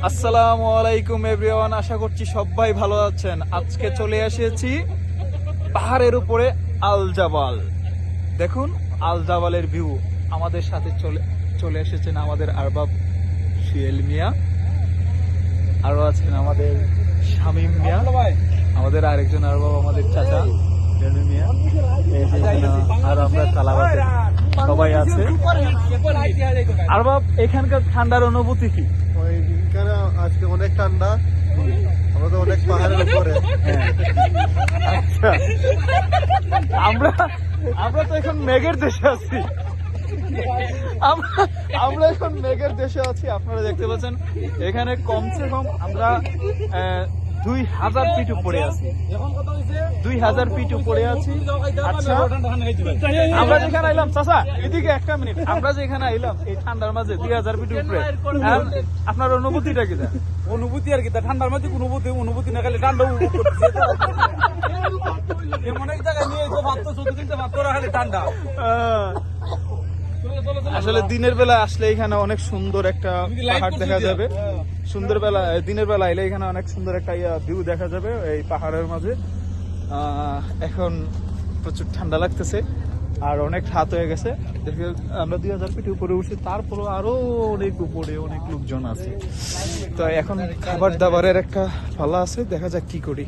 আসসালামু আলাইকুম এভরিওয়ান, আশা করছি সবাই ভালো আছেন। আজকে চলে এসেছি পাহাড়ের উপরে আল জাবাল। দেখুন আল জাবালের ভিউ। আমাদের সাথে চলে এসেছেন আমাদের আরবাব সুয়েল মিয়া, আরো আছেন আমাদের শামীম মিয়া, আমাদের আরেকজন আরবাব আমাদের চাচা রেনু মিয়া, এই যে আর আমরা তালাবাতে সবাই আছে। আরবাব, এখানকার ঠান্ডার অনুভূতি কি? আজকে অনেক ঠান্ডা, আমরা তো অনেক পাহাড়ের উপরে। আচ্ছা, আমরা তো এখন মেঘের দেশে আছি। আমরা এখন মেঘের দেশে আছি। আপনারা দেখতে পাচ্ছেন এখানে কমসে কম আমরা 2000 ফিট উপরে আছি। 2000 ফিট উপরে আছি। আচ্ছা, আমরা যেখানে আইলাম, চাচা এদিকে একটা মিনিট, আমরা যেখানে আইলাম এই ঠান্ডার মাঝে 2000 ফিট উপরে, আপনার অনুভূতিটা কি? অনুভূতি আর কি, ঠান্ডার মধ্যে কোনো অনুভূতি না, খালি ঠান্ডা এমন এক জায়গায় নিয়ে ভাবতো শুধু কিন্তু ভাবতো খালি ঠান্ডা। আসলে দিনের বেলা আসলে এখানে অনেক সুন্দর একটা পাহাড় দেখা যাবে। দিনের বেলা এলে এখানে অনেক সুন্দর একটা ভিউ দেখা যাবে এই পাহাড়ের মাঝে। এখন প্রচুর ঠান্ডা লাগতেছে আর অনেক রাত হয়ে গেছে। দেখে আমরা 2000 ফিট উপরে উঠছি, তারপরও আরো অনেক উপরে অনেক লোকজন আছে। তো এখন খাবার দাবারের একটা পালা আছে, দেখা যাক কি করি,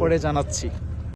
পরে জানাচ্ছি।